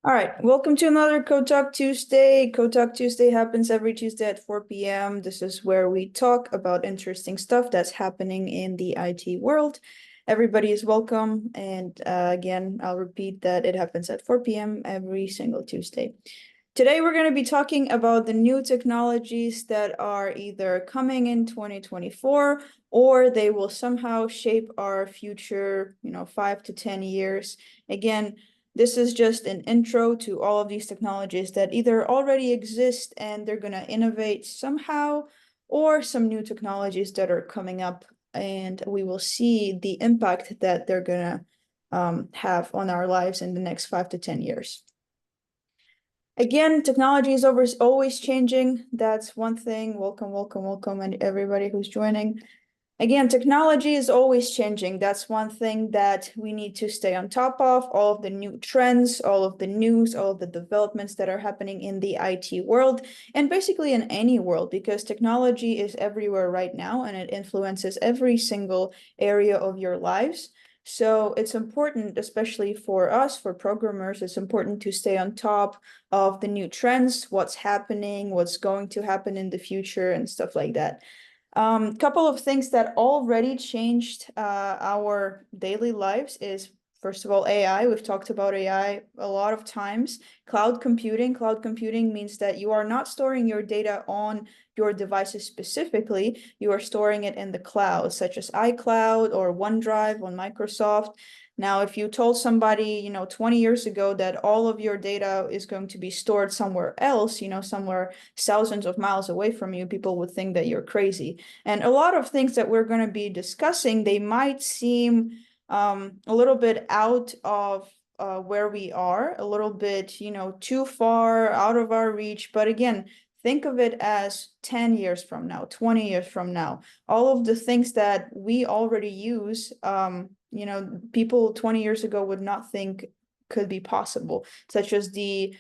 All right, welcome to another Code Talk Tuesday. Code Talk Tuesday happens every Tuesday at 4 p.m. This is where we talk about interesting stuff that's happening in the IT world. Everybody is welcome. And again, I'll repeat that it happens at 4 p.m. every single Tuesday. Today, we're going to be talking about the new technologies that are either coming in 2024 or they will somehow shape our future, 5 to 10 years. Again, this is just an intro to all of these technologies that either already exist and they're going to innovate somehow, or some new technologies that are coming up, and we will see the impact that they're going to have on our lives in the next 5 to 10 years. Again, technology is always changing. That's one thing. Welcome, welcome, welcome, and everybody who's joining. Again, technology is always changing. That's one thing that we need to stay on top of. All of the new trends, all of the news, all of the developments that are happening in the IT world, and basically in any world, because technology is everywhere right now and it influences every single area of your lives. So it's important, especially for us, for programmers, it's important to stay on top of the new trends, what's happening, what's going to happen in the future, and stuff like that. Couple of things that already changed our daily lives is, first of all, AI. We've talked about AI a lot of times. Cloud computing. Cloud computing means that you are not storing your data on your devices specifically. You are storing it in the cloud, such as iCloud or OneDrive on Microsoft. Now, if you told somebody, 20 years ago that all of your data is going to be stored somewhere else, somewhere thousands of miles away from you, people would think that you're crazy. And a lot of things that we're going to be discussing, they might seem a little bit out of where we are, a little bit, too far out of our reach. But again, think of it as 10 years from now, 20 years from now. All of the things that we already use, people 20 years ago would not think could be possible, such as the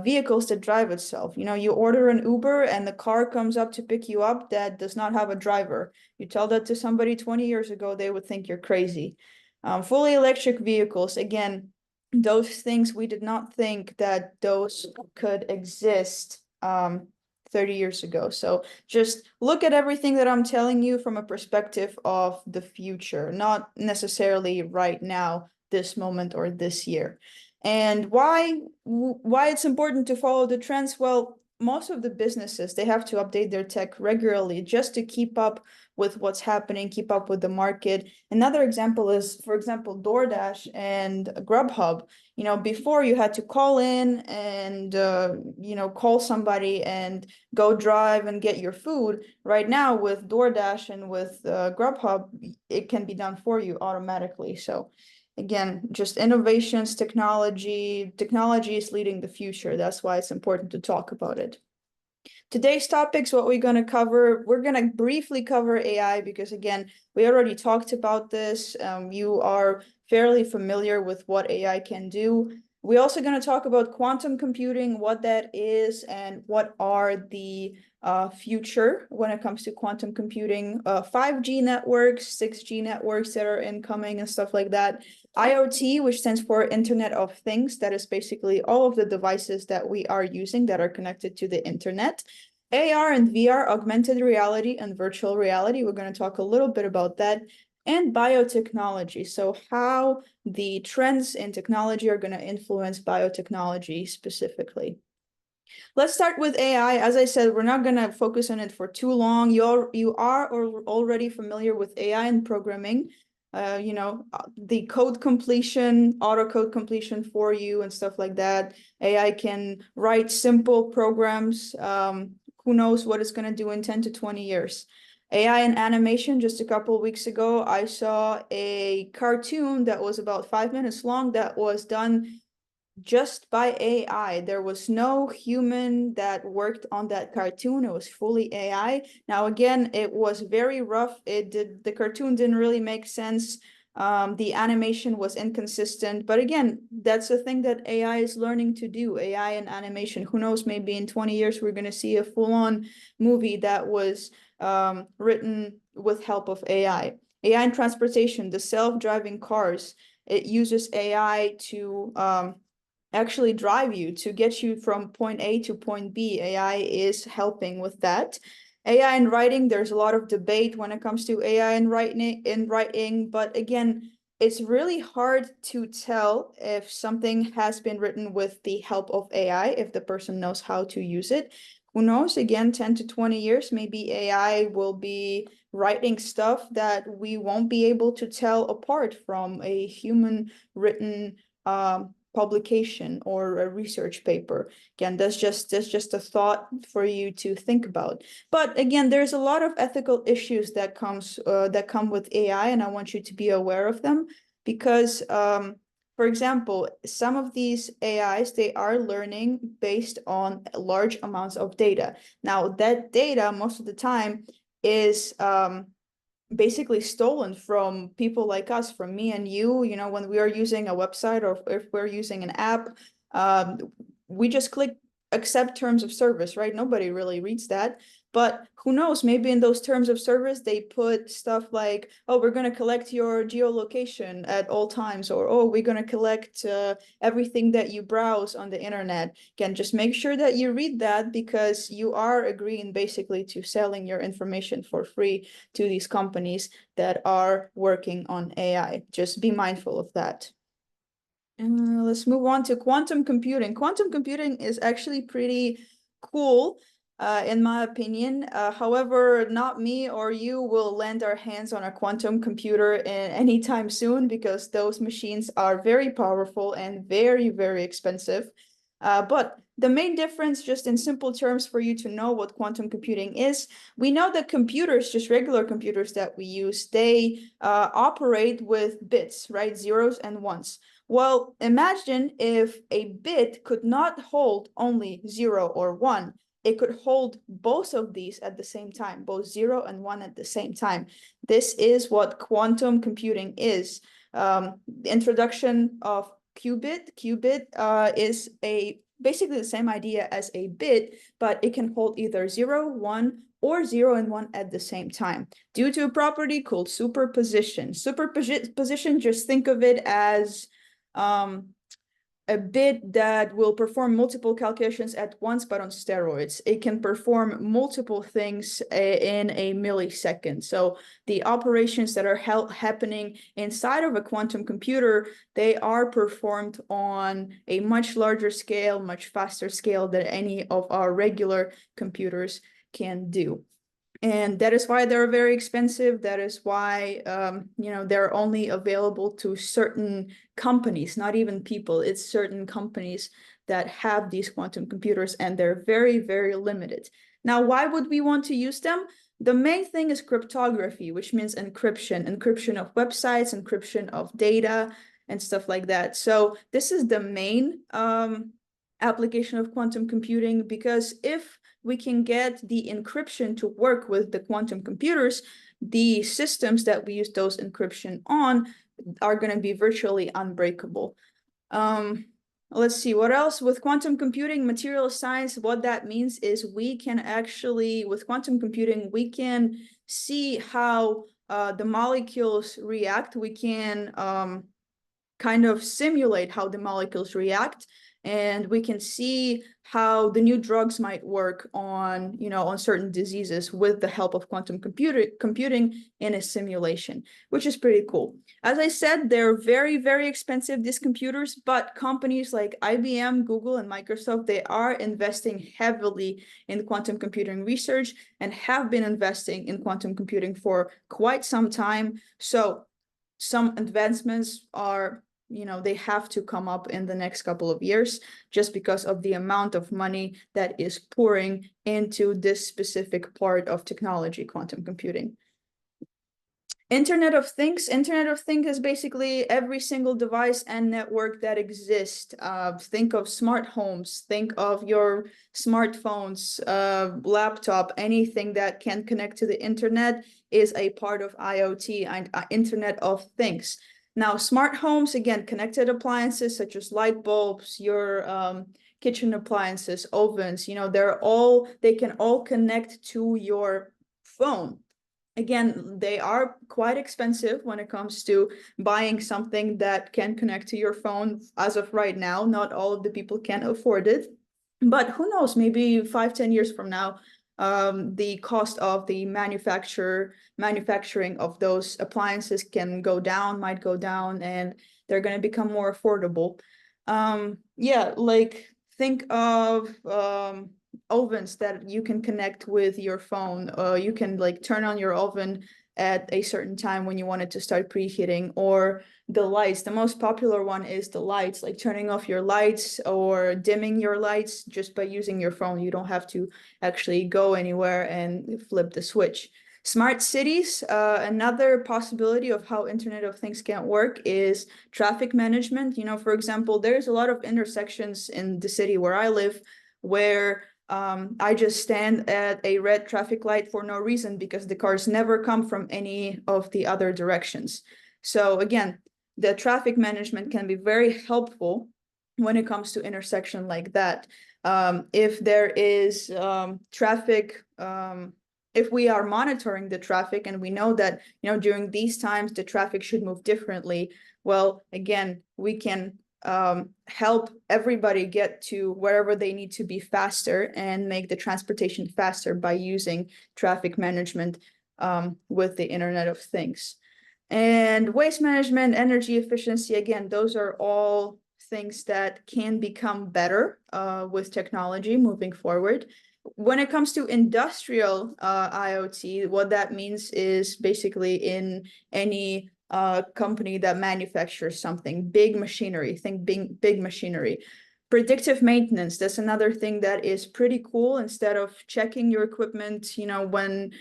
vehicles that drive itself. You order an Uber and the car comes up to pick you up that does not have a driver. You tell that to somebody 20 years ago, they would think you're crazy. Fully electric vehicles, again, those things we did not think that those could exist 30 years ago. So just look at everything that I'm telling you from a perspective of the future, not necessarily right now, this moment, or this year. And why it's important to follow the trends? Well, most of the businesses, they have to update their tech regularly just to keep up with what's happening, keep up with the market. Another example is, for example, DoorDash and Grubhub. Before you had to call in and, call somebody and go drive and get your food. Right now with DoorDash and with Grubhub, it can be done for you automatically. So again, just innovations, technology is leading the future. That's why it's important to talk about it. Today's topics, what we're going to cover, we're going to briefly cover AI because, again, we already talked about this. You are fairly familiar with what AI can do. We're also going to talk about quantum computing, what that is, and what are the future when it comes to quantum computing, 5G networks, 6G networks that are incoming and stuff like that. IoT, which stands for Internet of Things, that is basically all of the devices that we are using that are connected to the internet. AR and VR, augmented reality and virtual reality, we're going to talk a little bit about that. And biotechnology, so how the trends in technology are going to influence biotechnology specifically. Let's start with AI. As I said, we're not going to focus on it for too long. You are already familiar with AI and programming. The code completion, auto code completion for you and stuff like that. AI can write simple programs. Who knows what it's going to do in 10 to 20 years. AI and animation, just a couple of weeks ago, I saw a cartoon that was about 5 minutes long that was done just by AI. There was no human that worked on that cartoon. It was fully AI. Now, again, it was very rough. The cartoon didn't really make sense. The animation was inconsistent. But again, that's a thing that AI is learning to do, AI and animation. Who knows, maybe in 20 years, we're going to see a full-on movie that was written with help of AI. AI in transportation, the self-driving cars, it uses AI to actually drive you, to get you from point A to point B. AI is helping with that. AI in writing, there's a lot of debate when it comes to AI in writing, but again, it's really hard to tell if something has been written with the help of AI, if the person knows how to use it. Who knows? Again, 10 to 20 years, maybe AI will be writing stuff that we won't be able to tell apart from a human written publication or a research paper. Again, that's just a thought for you to think about. But again, there's a lot of ethical issues that come with AI, and I want you to be aware of them because for example, some of these AIs, they are learning based on large amounts of data. Now, that data most of the time is basically stolen from people like us, from me and you. You know, when we are using a website or if we're using an app, we just click accept terms of service, right? Nobody really reads that. But who knows, maybe in those terms of service, they put stuff like, oh, we're going to collect your geolocation at all times, or, oh, we're going to collect everything that you browse on the internet. Again, just make sure that you read that, because you are agreeing basically to selling your information for free to these companies that are working on AI. Just be mindful of that. Let's move on to quantum computing. Quantum computing is actually pretty cool, in my opinion. However, not me or you will land our hands on a quantum computer anytime soon, because those machines are very powerful and very, very expensive. But the main difference, just in simple terms for you to know what quantum computing is, we know that computers, just regular computers that we use, they operate with bits, right? Zeros and ones. Well, imagine if a bit could not hold only 0 or 1. It could hold both of these at the same time, both 0 and 1 at the same time. This is what quantum computing is. The introduction of qubit. Qubit is basically the same idea as a bit, but it can hold either 0, 1, or 0 and 1 at the same time, due to a property called superposition. Superposition, just think of it as a bit that will perform multiple calculations at once, but on steroids. It can perform multiple things in a millisecond. So the operations that are happening inside of a quantum computer, they are performed on a much larger scale, much faster scale than any of our regular computers can do. And that is why they're very expensive. That is why, they're only available to certain companies, not even people. It's certain companies that have these quantum computers, and they're very, very limited. Now, why would we want to use them? The main thing is cryptography, which means encryption of websites, encryption of data, and stuff like that. So this is the main application of quantum computing, because if we can get the encryption to work with the quantum computers, the systems that we use those encryption on are going to be virtually unbreakable. Let's see what else. With quantum computing, material science, what that means is we can actually, with quantum computing, we can see how the molecules react. We can kind of simulate how the molecules react, and we can see how the new drugs might work on, on certain diseases with the help of quantum computing in a simulation, which is pretty cool. As I said, they're very, very expensive, these computers, but companies like IBM, Google, and Microsoft, they are investing heavily in quantum computing research and have been investing in quantum computing for quite some time. So some advancements are, they have to come up in the next couple of years, just because of the amount of money that is pouring into this specific part of technology, quantum computing. Internet of Things. Internet of Things is basically every single device and network that exists. Think of smart homes, think of your smartphones, laptop, anything that can connect to the internet is a part of IoT and Internet of Things. Now, smart homes, again, connected appliances such as light bulbs, your kitchen appliances, ovens, they can all connect to your phone. Again, they are quite expensive when it comes to buying something that can connect to your phone. As of right now, not all of the people can afford it. But who knows, maybe 5, 10 years from now, the cost of the manufacturing of those appliances might go down, and they're going to become more affordable. Yeah, like think of ovens that you can connect with your phone. You can like turn on your oven at a certain time when you want it to start preheating, or the lights. The most popular one is the lights, like turning off your lights or dimming your lights just by using your phone. You don't have to actually go anywhere and flip the switch. Smart cities, another possibility of how Internet of Things can work is traffic management. You know, for example, there's a lot of intersections in the city where I live where I just stand at a red traffic light for no reason because the cars never come from any of the other directions. So again, the traffic management can be very helpful when it comes to intersection like that. If there is traffic, if we are monitoring the traffic and we know that, you know, during these times the traffic should move differently, well, again, we can help everybody get to wherever they need to be faster and make the transportation faster by using traffic management with the Internet of Things. And waste management, energy efficiency, again, those are all things that can become better with technology moving forward. When it comes to industrial IoT, what that means is basically in any company that manufactures something, big machinery, think big machinery. Predictive maintenance, that's another thing that is pretty cool. Instead of checking your equipment, you know, when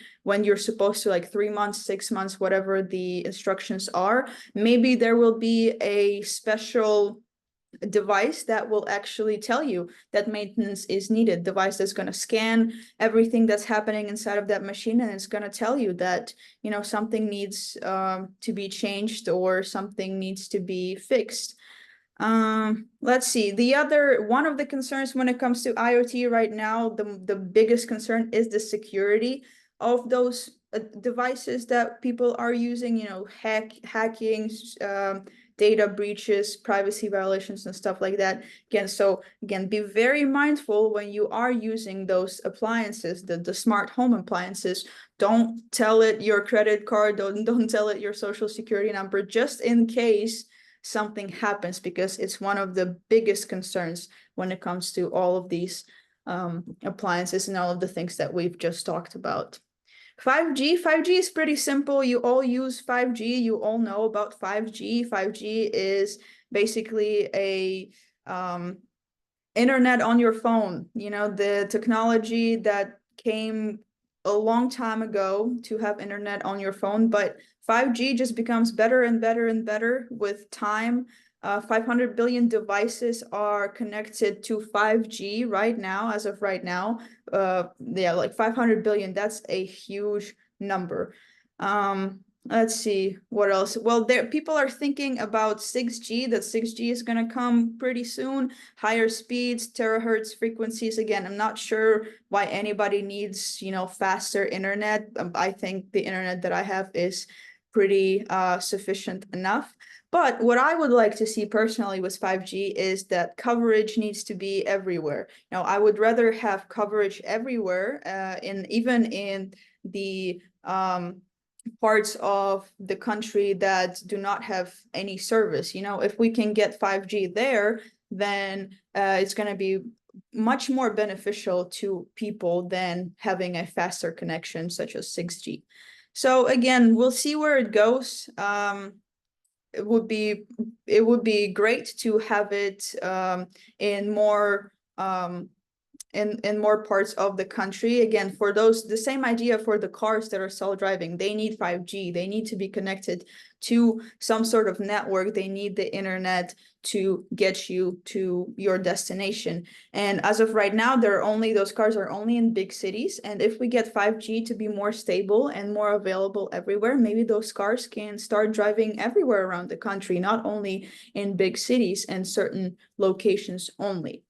you're supposed to, like 3 months, 6 months, whatever the instructions are, maybe there will be a special device that will actually tell you that maintenance is needed, device that's going to scan everything that's happening inside of that machine, and it's going to tell you that, you know, something needs to be changed or something needs to be fixed. Let's see. One of the concerns when it comes to IoT right now, the biggest concern is the security of those devices that people are using, you know, hacking, data breaches, privacy violations, and stuff like that. Again, be very mindful when you are using those appliances, the smart home appliances. Don't tell it your credit card, don't tell it your social security number, just in case something happens, because it's one of the biggest concerns when it comes to all of these appliances and all of the things that we've just talked about. 5G is pretty simple. You all use 5G. You all know about 5G. 5G is basically a internet on your phone. You know, the technology that came a long time ago to have internet on your phone, but 5G just becomes better and better and better with time. 500 billion devices are connected to 5G right now, as of right now. Yeah, like 500 billion, that's a huge number. Let's see what else. Well, people are thinking about 6G, that 6G is going to come pretty soon. Higher speeds, terahertz frequencies. Again, I'm not sure why anybody needs, you know, faster internet. I think the internet that I have is pretty sufficient enough. But what I would like to see personally with 5G is that coverage needs to be everywhere. Now, I would rather have coverage everywhere, even in the parts of the country that do not have any service. You know, if we can get 5G there, then it's going to be much more beneficial to people than having a faster connection such as 6G. So again, we'll see where it goes. It would be great to have it in more in more parts of the country. Again, for those, the same idea for the cars that are self-driving, they need 5G. They need to be connected to some sort of network. They need the internet to get you to your destination. And as of right now, those cars are only in big cities. And if we get 5G to be more stable and more available everywhere, maybe those cars can start driving everywhere around the country, not only in big cities and certain locations only.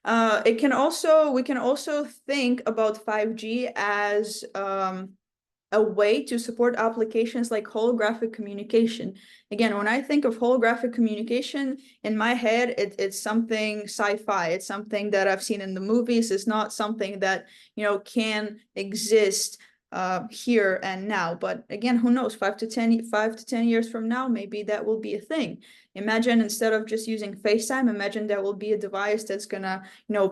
We can also think about 5G as a way to support applications like holographic communication. Again, when I think of holographic communication, in my head, it's something sci-fi. It's something that I've seen in the movies. It's not something that, can exist here and now. But again, who knows, 5 to 10 years from now, maybe that will be a thing. Imagine, instead of just using FaceTime, imagine there will be a device that's gonna,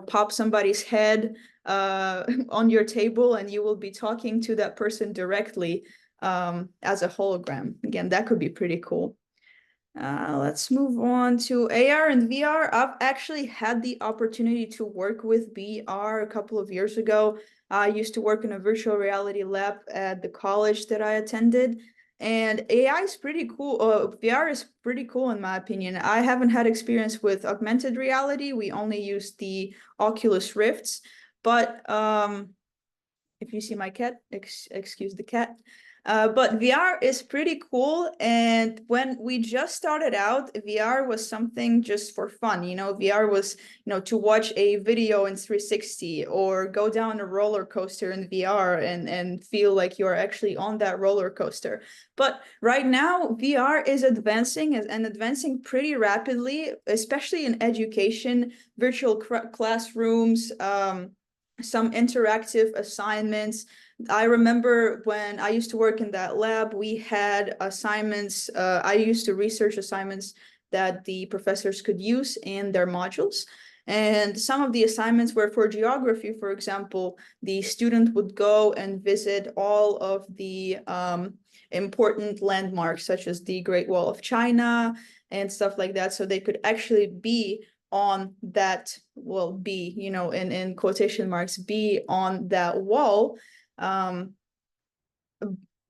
pop somebody's head on your table, and you will be talking to that person directly as a hologram. Again, that could be pretty cool. Let's move on to AR and VR. I've actually had the opportunity to work with VR a couple of years ago. I used to work in a virtual reality lab at the college that I attended. And AI is pretty cool. VR is pretty cool in my opinion. I haven't had experience with augmented reality. We only use the Oculus Rifts. But if you see my cat, excuse the cat. But VR is pretty cool. And when we just started out, VR was something just for fun. VR was, to watch a video in 360 or go down a roller coaster in VR and feel like you're actually on that roller coaster. But right now, VR is advancing and advancing pretty rapidly, especially in education, virtual classrooms, some interactive assignments. I remember when I used to work in that lab, we had assignments. I used to research assignments that the professors could use in their modules. And some of the assignments were for geography. For example, the student would go and visit all of the important landmarks, such as the Great Wall of China and stuff like that. So they could actually be on that, well, be, in quotation marks, be on that wall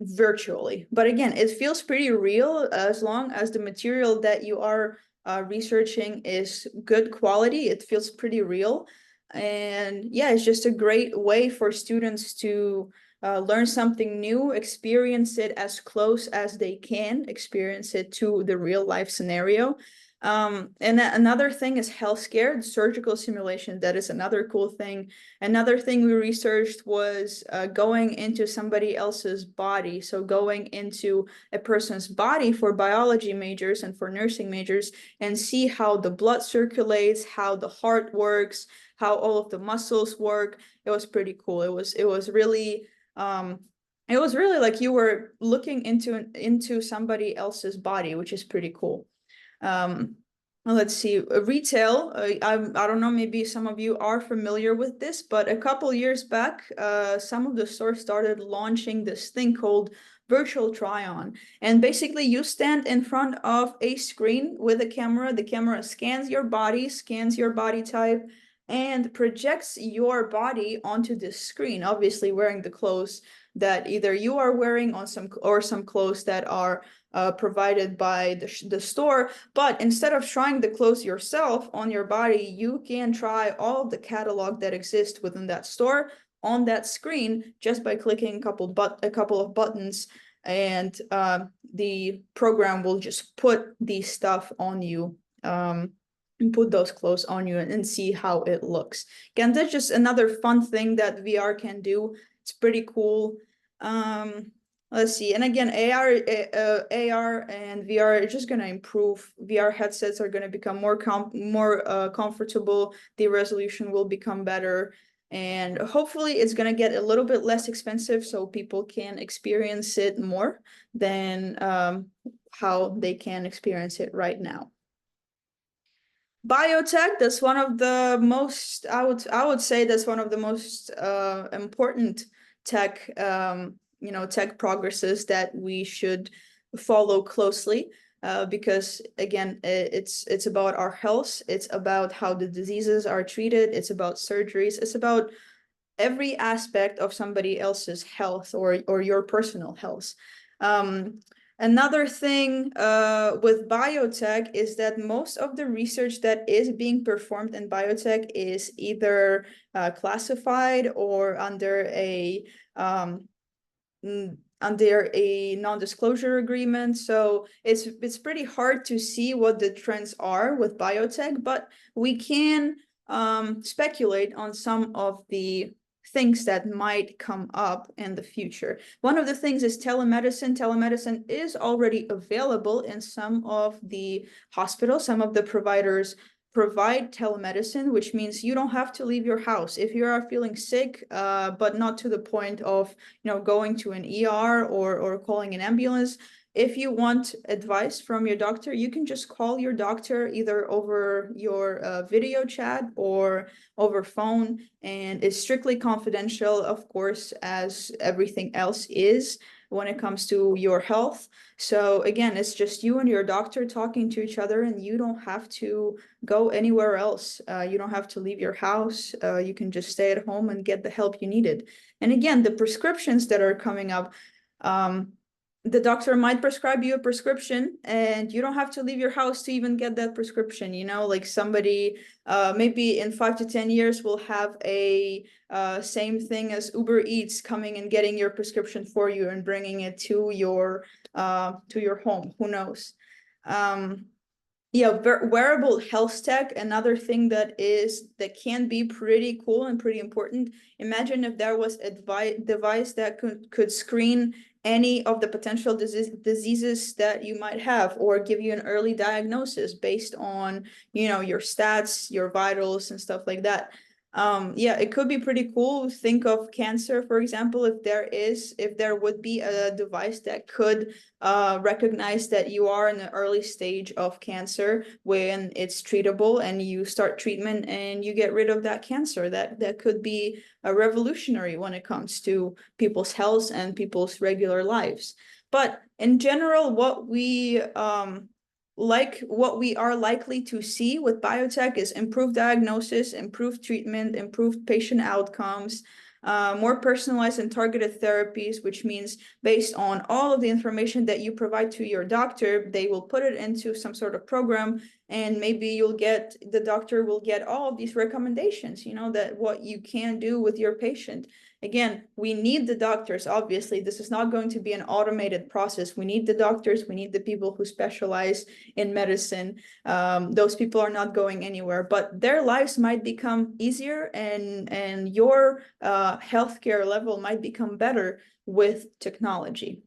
virtually. But again, it feels pretty real as long as the material that you are researching is good quality. It feels pretty real. And yeah, it's just a great way for students to learn something new, experience it as close as they can, experience it to the real life scenario. And another thing is healthcare, surgical simulation. That is another cool thing. Another thing we researched was going into somebody else's body. So going into a person's body for biology majors and for nursing majors, and see how the blood circulates, how the heart works, how all of the muscles work. It was pretty cool. It was really like you were looking into somebody else's body, which is pretty cool. Let's see, retail. I don't know, maybe some of you are familiar with this, but a couple years back, some of the stores started launching this thing called virtual try-on. And basically you stand in front of a screen with a camera. The camera scans your body type, and projects your body onto this screen, obviously wearing the clothes that either you are wearing on some clothes that are provided by the store. But instead of trying the clothes yourself on your body, you can try all of the catalog that exists within that store on that screen just by clicking a couple of buttons, and the program will just put the stuff on you, and put those clothes on you and see how it looks. Again, that's just another fun thing that VR can do. It's pretty cool. Let's see. And again, AR and VR are just going to improve. VR headsets are going to become more comfortable. The resolution will become better. And hopefully it's going to get a little bit less expensive so people can experience it more than how they can experience it right now. Biotech, that's one of the most, I would say that's one of the most important tech tech progresses that we should follow closely, because again, it's about our health, it's about how the diseases are treated, it's about surgeries, it's about every aspect of somebody else's health or your personal health. Another thing with biotech is that most of the research that is being performed in biotech is either classified or under a non-disclosure agreement. So it's pretty hard to see what the trends are with biotech, but we can speculate on some of the things that might come up in the future. One of the things is telemedicine. Telemedicine is already available in some of the hospitals. Some of the providers provide telemedicine, which means you don't have to leave your house. If you are feeling sick, but not to the point of, going to an ER or calling an ambulance, if you want advice from your doctor, you can just call your doctor either over your video chat or over phone, and it's strictly confidential, of course, as everything else is when it comes to your health. So again, it's just you and your doctor talking to each other, and you don't have to go anywhere else. You don't have to leave your house. You can just stay at home and get the help you needed. And again, the prescriptions that are coming up, the doctor might prescribe you a prescription and you don't have to leave your house to even get that prescription. Like somebody maybe in 5 to 10 years will have a same thing as Uber Eats coming and getting your prescription for you and bringing it to your home. Who knows? Yeah, wearable health tech, another thing that can be pretty cool and pretty important. Imagine if there was a device that could screen any of the potential diseases that you might have, or give you an early diagnosis based on, your stats, your vitals and stuff like that. Yeah, it could be pretty cool. Think of cancer, for example, if there would be a device that could recognize that you are in the early stage of cancer when it's treatable, and you start treatment and you get rid of that cancer. That could be a revolutionary when it comes to people's health and people's regular lives. But in general, what we are likely to see with biotech is improved diagnosis, improved treatment, improved patient outcomes, more personalized and targeted therapies, which means based on all of the information that you provide to your doctor, they will put it into some sort of program, and maybe the doctor will get all of these recommendations, that what you can do with your patient. Again, we need the doctors. Obviously, this is not going to be an automated process. We need the doctors. We need the people who specialize in medicine. Those people are not going anywhere, but their lives might become easier, and your healthcare level might become better with technology.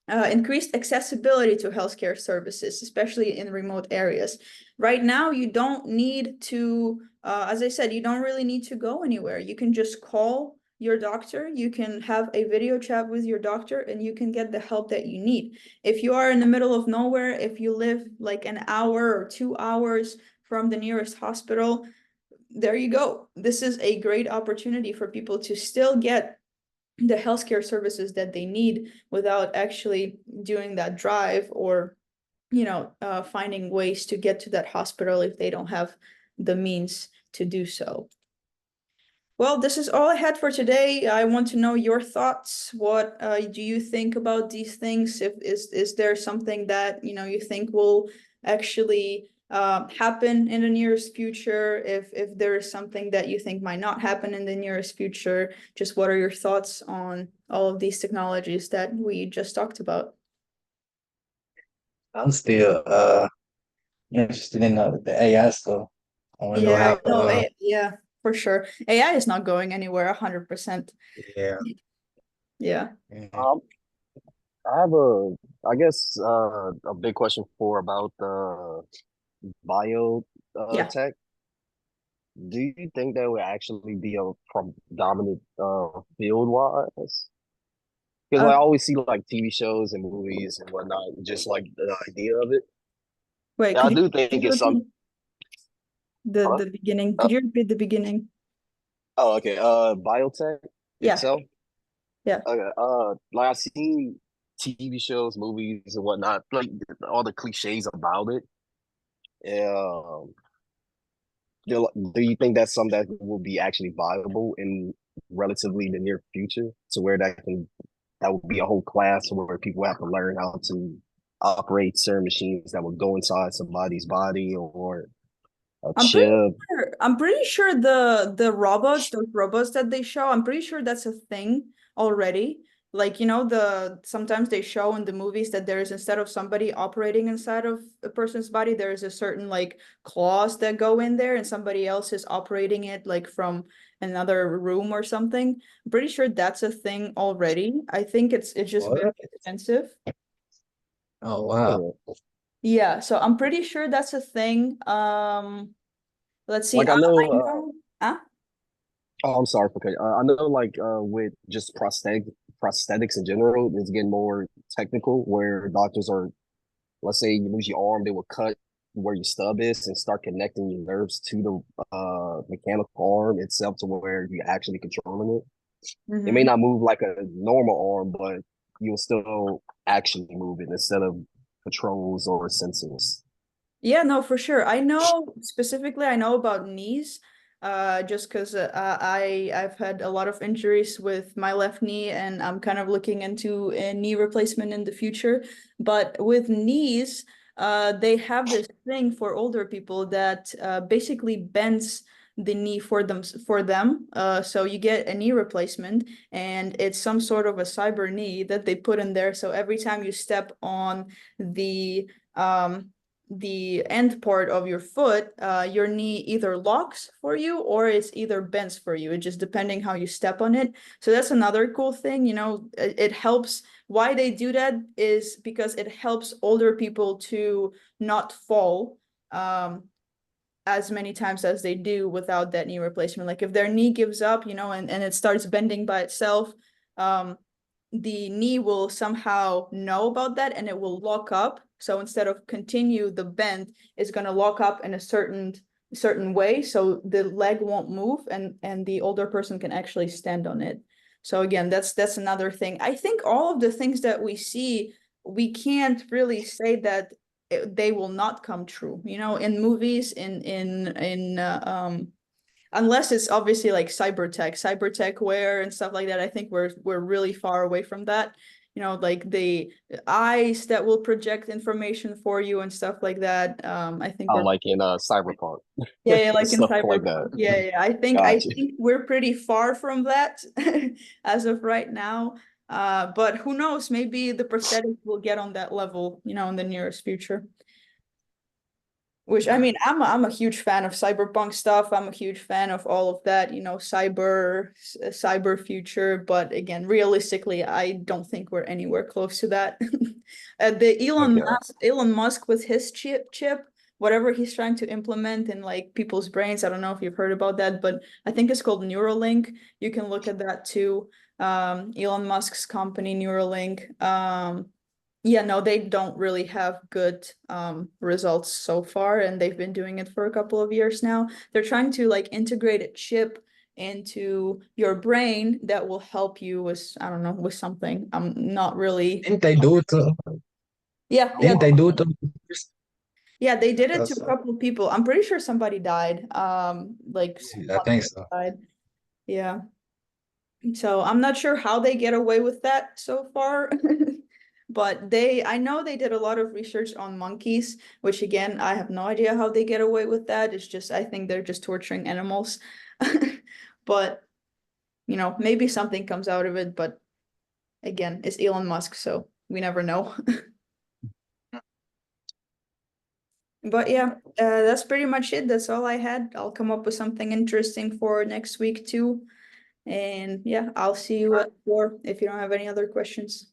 Increased accessibility to healthcare services, especially in remote areas. Right now, you don't need to, as I said, you don't really need to go anywhere. You can just call your doctor, you can have a video chat with your doctor, and you can get the help that you need. If you are in the middle of nowhere, if you live like an hour or 2 hours from the nearest hospital, there you go. This is a great opportunity for people to still get the healthcare services that they need without actually doing that drive, or finding ways to get to that hospital if they don't have the means to do so. Well, this is all I had for today. I want to know your thoughts. What do you think about these things? Is there something that you think will actually happen in the nearest future? If there is something that you think might not happen in the nearest future, just what are your thoughts on all of these technologies that we just talked about? I'm still interested in the AI stuff. I want to know Yeah, how no, yeah, for sure. AI is not going anywhere 100%. yeah. Yeah. Mhm. Um, I have I guess, a big question for about the bio Yeah. tech. Do you think that would actually be a predominant field wise? Because Uh, I always see like TV shows and movies and whatnot, just like the idea of it. Wait, And I could do you think it's some. repeat the Huh? the beginning? Uh, Could you repeat the beginning? oh, okay. Biotech Yeah. itself. Yeah. Okay. Like I've seen TV shows, movies, and whatnot, like all the cliches about it. Um, do you think that's something that will be actually viable in relatively the near future, to where that would be a whole class where people have to learn how to operate certain machines that would go inside somebody's body, or a I'm pretty chip? I'm pretty sure those robots that they show, I'm pretty sure that's a thing already. like, you know, sometimes they show in the movies that there is, instead of somebody operating inside of a person's body, there is a certain like claws that go in there and somebody else is operating it like from another room or something. I'm pretty sure that's a thing already. I think it's just very What? expensive. Oh wow. Yeah, so I'm pretty sure that's a thing. Let's see. Like I I know, know. Huh? oh, I'm sorry for cutting. I know, like with just prosthetics in general, it's getting more technical. Where doctors are, let's say you lose your arm, they will cut where your stub is and start connecting your nerves to the mechanical arm itself to where you're actually controlling it. It may Mhm. not move like a normal arm, but you'll still actually move it instead of controls or sensors. Yeah, no, for sure. I know specifically, I know about knees, just because I've had a lot of injuries with my left knee, and I'm kind of looking into a knee replacement in the future. But with knees, they have this thing for older people that basically bends the knee for them. So you get a knee replacement, and it's some sort of a cyber knee that they put in there. So every time you step on um the end part of your foot, your knee either locks for you or it's either bends for you. It just depending how you step on it. So that's another cool thing, you know, it helps. Why they do that is because it helps older people to not fall as many times as they do without that knee replacement. Like if their knee gives up, you know, and it starts bending by itself, the knee will somehow know about that and it will lock up. So instead of continue the bend, it's going to lock up in a certain way, so the leg won't move, and the older person can actually stand on it. So again, that's another thing. I think all of the things that we see, we can't really say that they will not come true. You know, in movies, in unless it's obviously like cyber tech wear and stuff like that. I think we're really far away from that. You know, like the eyes that will project information for you and stuff like that. I think we're Like in Cyberpunk, yeah, like in stuff like that. cyberpunk. Yeah. I Gotcha. think we're pretty far from that as of right now. But who knows? Maybe the prosthetics will get on that level, you know, in the nearest future. Which I mean, I'm a huge fan of cyberpunk stuff. I'm a huge fan of all of that, you know, cyber future. But again, realistically, I don't think we're anywhere close to that. The Okay. Elon Musk with his chip, whatever he's trying to implement in like people's brains. I don't know if you've heard about that, but I think it's called Neuralink. You can look at that too. Elon Musk's company, Neuralink. Yeah, no, they don't really have good results so far, and they've been doing it for a couple of years now. They're trying to like integrate a chip into your brain that will help you with, I don't know, with something. I'm not really. Didn't they do it to Yeah, didn't they do it to yeah, they did it to Because a couple of people. I'm pretty sure somebody died. Like I one think person so. died. Yeah. So I'm not sure how they get away with that so far. But I know they did a lot of research on monkeys, which again, I have no idea how they get away with that. It's just, I think they're just torturing animals. But, you know, maybe something comes out of it, but again, it's Elon Musk, so we never know. But yeah, that's pretty much it. That's all I had. I'll come up with something interesting for next week too. And yeah, I'll see you at 4 if you don't have any other questions.